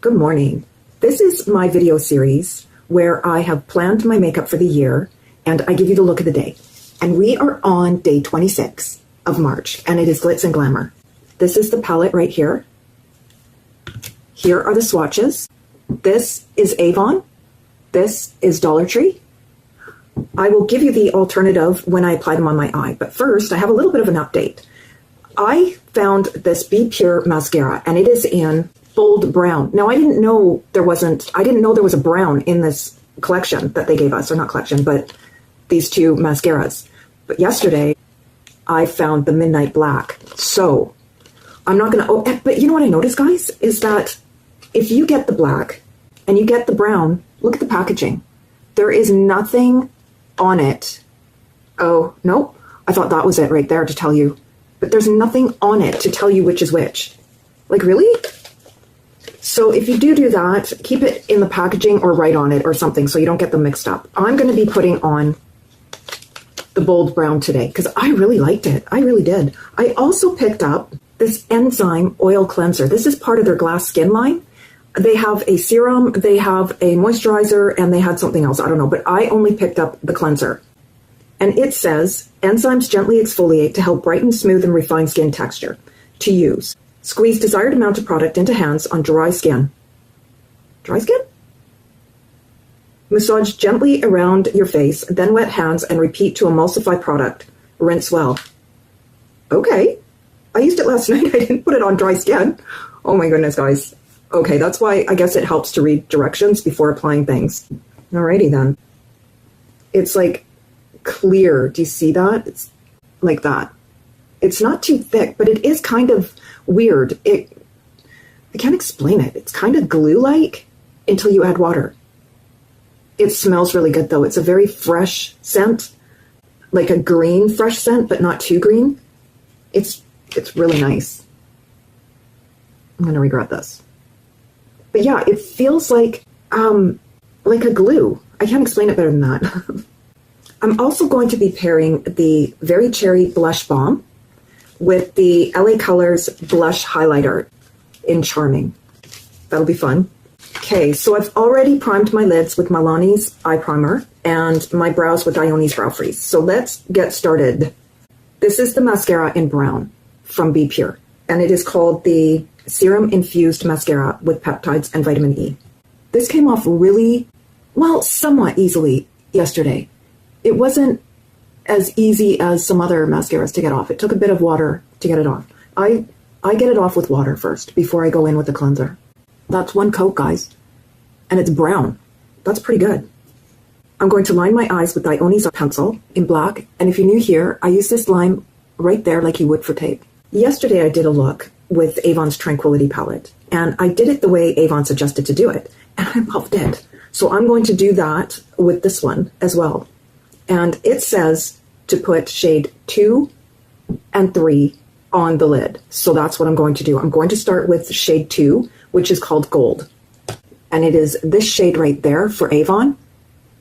Good morning. This is my video series where I have planned my makeup for the year and I give you the look of the day. And we are on day 26 of March and it is Glitz and Glamour. This is the palette right here. Here are the swatches. This is Avon. This is Dollar Tree. I will give you the alternative when I apply them on my eye. But first, I have a little bit of an update. I found this Be Pure mascara and it is in bold brown. Now I didn't know there was a brown in this collection that they gave us, or not collection, but these two mascaras. But yesterday I found the midnight black. So I'm not gonna, but you know what I noticed, guys, is that if you get the black and you get the brown, look at the packaging. There is nothing on it. Oh, no, I thought that was it right there to tell you. But there's nothing on it to tell you which is which. Like, really? So if you do that, keep it in the packaging or write on it or something so you don't get them mixed up. I'm going to be putting on the bold brown today because I really liked it. I really did. I also picked up this enzyme oil cleanser. This is part of their glass skin line. They have a serum, they have a moisturizer, and they had something else. I don't know, but I only picked up the cleanser. And it says, enzymes gently exfoliate to help brighten, smooth, and refine skin texture. To use. Squeeze desired amount of product into hands on dry skin. Dry skin? Massage gently around your face, then wet hands and repeat to emulsify product. Rinse well. Okay. I used it last night. I didn't put it on dry skin. Oh my goodness, guys. Okay, that's why I guess it helps to read directions before applying things. Alrighty then. It's like clear. Do you see that? It's like that. It's not too thick, but it is kind of weird. I can't explain it. It's kind of glue-like until you add water. It smells really good though. It's a very fresh scent, like a green fresh scent, but not too green. It's really nice. I'm gonna regret this. But yeah, it feels like a glue. I can't explain it better than that. I'm also going to be pairing the Very Cherry Blush Balm with the LA Colors Blush Highlighter in Charming. That'll be fun. Okay, so I've already primed my lids with Milani's eye primer and my brows with Ioni's Brow Freeze. So let's get started. This is the mascara in brown from Be Pure, and it is called the Serum Infused Mascara with Peptides and Vitamin E. This came off really, well, somewhat easily yesterday. It wasn't as easy as some other mascaras to get off. It took a bit of water to get it off. I get it off with water first before I go in with the cleanser. That's one coat, guys. And it's brown. That's pretty good. I'm going to line my eyes with Ioni's pencil in black. And if you're new here, I use this line right there like you would for tape. Yesterday I did a look with Avon's Tranquility palette. And I did it the way Avon suggested to do it. And I loved it. So I'm going to do that with this one as well. And it says to put shade 2 and 3 on the lid. So that's what I'm going to do. I'm going to start with shade 2, which is called Gold. And it is this shade right there for Avon,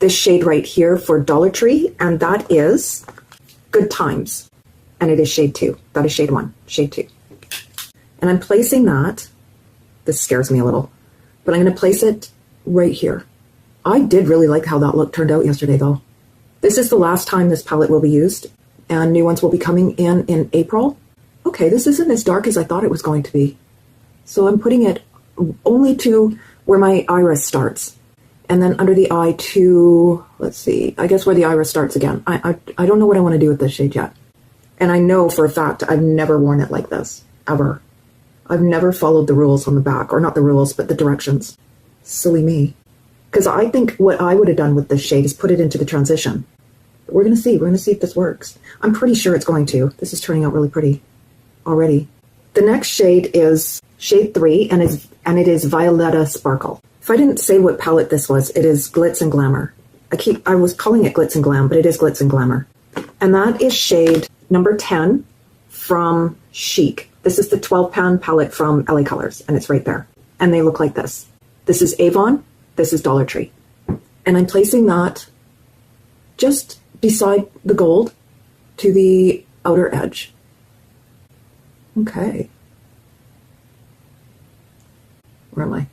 this shade right here for Dollar Tree, and that is Good Times. And it is shade 2. That is shade 1, shade 2. And I'm placing that, this scares me a little, but I'm going to place it right here. I did really like how that look turned out yesterday though. This is the last time this palette will be used, and new ones will be coming in April. Okay, this isn't as dark as I thought it was going to be. So I'm putting it only to where my iris starts. And then under the eye to, let's see, I guess where the iris starts again. I don't know what I want to do with this shade yet. And I know for a fact I've never worn it like this, ever. I've never followed the rules on the back, or not the rules, but the directions. Silly me. Because I think what I would have done with this shade is put it into the transition. But we're going to see. We're going to see if this works. I'm pretty sure it's going to. This is turning out really pretty already. The next shade is shade 3, and it is Violetta Sparkle. If I didn't say what palette this was, it is Glitz and Glamour. I was calling it Glitz and Glam, but it is Glitz and Glamour. And that is shade number 10 from Chic. This is the 12-pan palette from LA Colors, and it's right there. And they look like this. This is Avon. This is Dollar Tree. And I'm placing that just beside the gold to the outer edge. Okay. Where am I?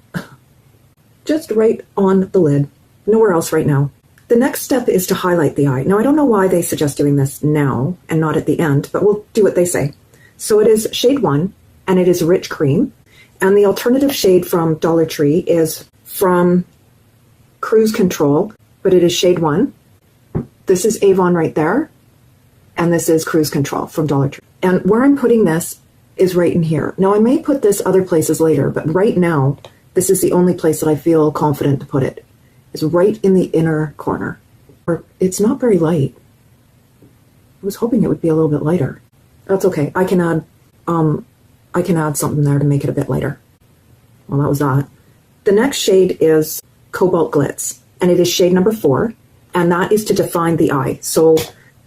just right on the lid, nowhere else right now. The next step is to highlight the eye. Now, I don't know why they suggest doing this now and not at the end, but we'll do what they say. So it is shade 1, and it is Rich Cream. And the alternative shade from Dollar Tree is from Cruise Control, but it is shade 1. This is Avon right there, and this is Cruise Control from Dollar Tree. And where I'm putting this is right in here. Now, I may put this other places later, but right now, this is the only place that I feel confident to put it. It's right in the inner corner. Or it's not very light. I was hoping it would be a little bit lighter. That's okay. I can add something there to make it a bit lighter. Well, that was that. The next shade is Cobalt Glitz, and it is shade number 4, and that is to define the eye. So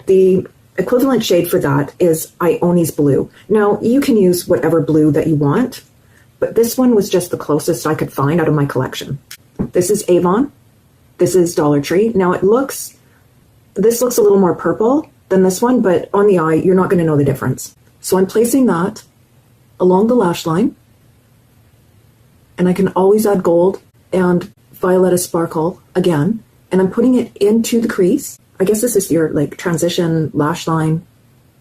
the equivalent shade for that is Ioni's Blue. Now, you can use whatever blue that you want, but this one was just the closest I could find out of my collection. This is Avon. This is Dollar Tree. Now, this looks a little more purple than this one, but on the eye, you're not going to know the difference. So I'm placing that along the lash line, and I can always add gold and Violetta Sparkle again, and I'm putting it into the crease. I guess this is your like transition lash line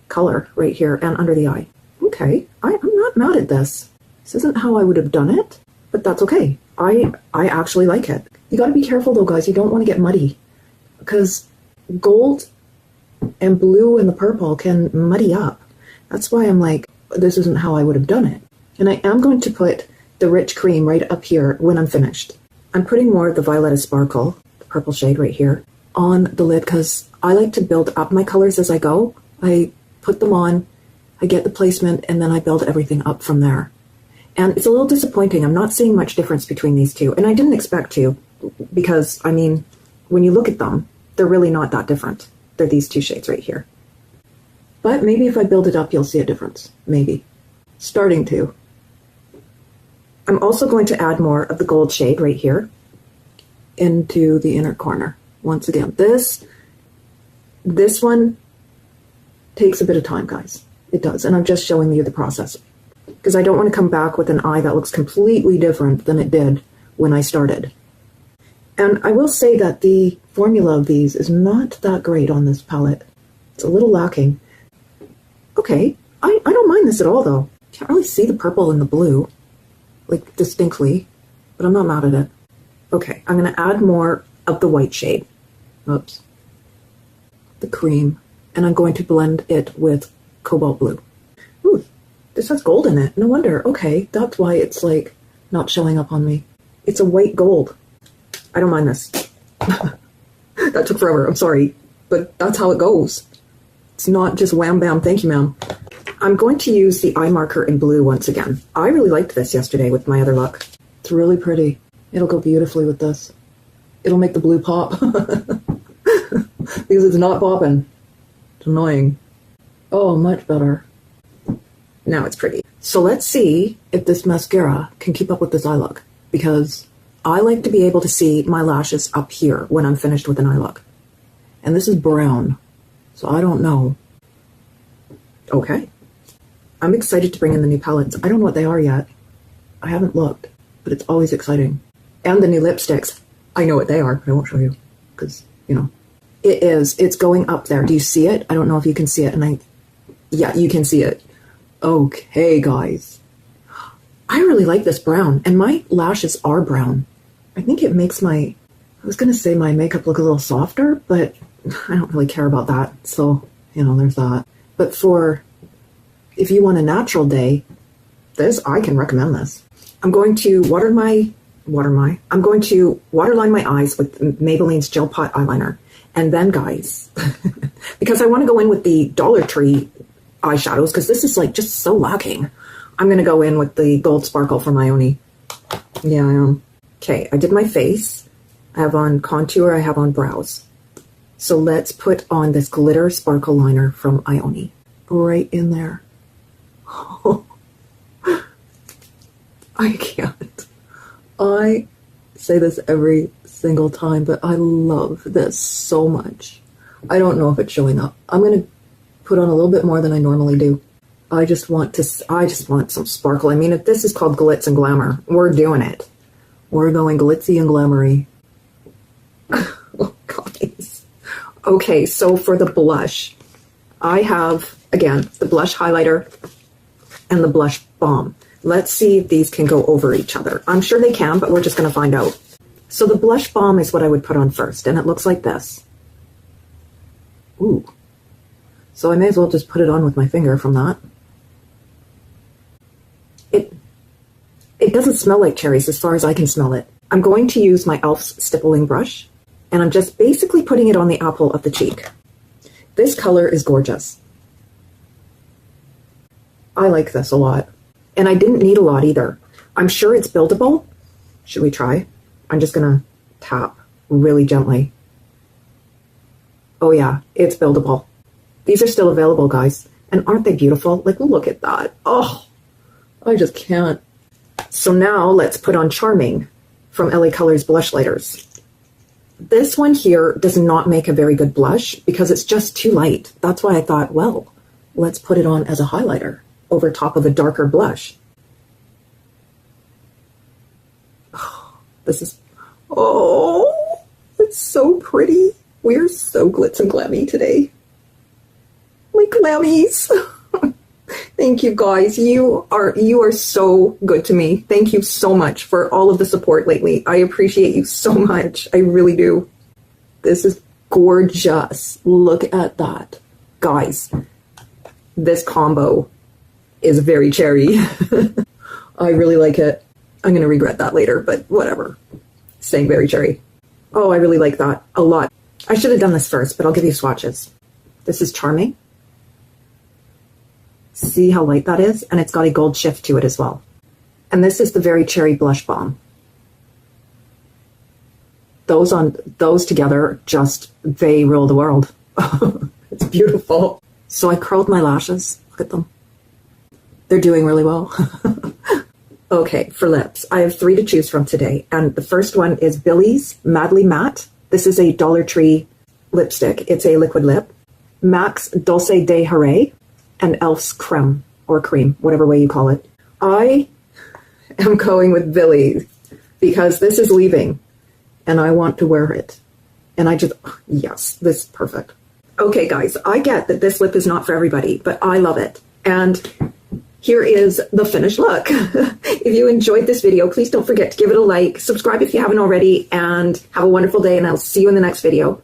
color right here and under the eye. Okay, I'm not mad at this. This isn't how I would have done it, but that's okay. I actually like it. You got to be careful though, guys. You don't want to get muddy because gold and blue and the purple can muddy up. That's why I'm like, this isn't how I would have done it. And I am going to put the Rich Cream right up here when I'm finished. I'm putting more of the Violetta Sparkle, the purple shade right here, on the lid because I like to build up my colors as I go. I put them on, I get the placement, and then I build everything up from there. And it's a little disappointing. I'm not seeing much difference between these two. And I didn't expect to because, I mean, when you look at them, they're really not that different. They're these two shades right here. But maybe if I build it up, you'll see a difference. Maybe. Starting to. I'm also going to add more of the gold shade right here into the inner corner. Once again, this one takes a bit of time, guys. It does. And I'm just showing you the process. Because I don't want to come back with an eye that looks completely different than it did when I started. And I will say that the formula of these is not that great on this palette. It's a little lacking. Okay, I don't mind this at all though. Can't really see the purple and the blue, like distinctly, but I'm not mad at it. Okay, I'm going to add more of the white shade. Oops. The cream. And I'm going to blend it with cobalt blue. Ooh, this has gold in it. No wonder. Okay, that's why it's like not showing up on me. It's a white gold. I don't mind this. That took forever. I'm sorry. But that's how it goes. It's not just wham bam, thank you ma'am. I'm going to use the eye marker in blue once again. I really liked this yesterday with my other look. It's really pretty. It'll go beautifully with this. It'll make the blue pop. Because it's not popping. It's annoying. Oh, much better. Now it's pretty. So let's see if this mascara can keep up with this eye look. Because I like to be able to see my lashes up here when I'm finished with an eye look. And this is brown. So I don't know. Okay. I'm excited to bring in the new palettes. I don't know what they are yet. I haven't looked, but it's always exciting. And the new lipsticks. I know what they are, but I won't show you because, you know. It's going up there. Do you see it? I don't know if you can see it. Yeah, you can see it. Okay, guys. I really like this brown, and my lashes are brown. I think it makes I was going to say my makeup look a little softer, but I don't really care about that. So, you know, there's that. But if you want a natural day, I can recommend this. I'm going to I'm going to waterline my eyes with Maybelline's Gel Pot eyeliner. And then, guys, because I want to go in with the Dollar Tree eyeshadows, because this is like just so lacking, I'm going to go in with the Gold Sparkle from Ioni. Yeah, I am. Okay, I did my face. I have on contour, I have on brows. So let's put on this glitter sparkle liner from Ioni. Right in there. I can't. I say this every single time, but I love this so much. I don't know if it's showing up. I'm going to put on a little bit more than I normally do. I just want some sparkle. I mean, if this is called Glitz and Glamour, we're doing it. We're going glitzy and glamoury. Oh, guys. Okay, so for the blush, I have, again, the blush highlighter and the blush balm. Let's see if these can go over each other. I'm sure they can, but we're just going to find out. So the blush balm is what I would put on first, and it looks like this. Ooh. So I may as well just put it on with my finger from that. It doesn't smell like cherries as far as I can smell it. I'm going to use my e.l.f.'s stippling brush, and I'm just basically putting it on the apple of the cheek. This color is gorgeous. I like this a lot. And I didn't need a lot either. I'm sure it's buildable. Should we try? I'm just going to tap really gently. Oh yeah, it's buildable. These are still available, guys. And aren't they beautiful? Like, look at that. Oh, I just can't. So now let's put on Charming from LA Colors Blush Lighters. This one here does not make a very good blush because it's just too light. That's why I thought, well, let's put it on as a highlighter over top of a darker blush. Oh, this is, oh, it's so pretty. We're so glitz and glammy today. My glammies. Thank you, guys. You are so good to me. Thank you so much for all of the support lately. I appreciate you so much. I really do. This is gorgeous. Look at that. Guys, this combo is very cherry. I really like it. I'm going to regret that later, but whatever. Saying very cherry. Oh, I really like that a lot. I should have done this first, but I'll give you swatches. This is Charming. See how light that is? And it's got a gold shift to it as well. And this is the Very Cherry Blush Balm. Those together, just, they rule the world. It's beautiful. So I curled my lashes. Look at them. They're doing really well. Okay, for lips, I have 3 to choose from today. And the first one is Billy's Madly Matte. This is a Dollar Tree lipstick. It's a liquid lip. MAC's Dulce de Hooray. And e.l.f.'s Creme, or Cream, whatever way you call it. I am going with Billy because this is leaving and I want to wear it. And I just, yes, this is perfect. Okay, guys, I get that this lip is not for everybody, but I love it. And here is the finished look. If you enjoyed this video, please don't forget to give it a like, subscribe if you haven't already, and have a wonderful day, and I'll see you in the next video.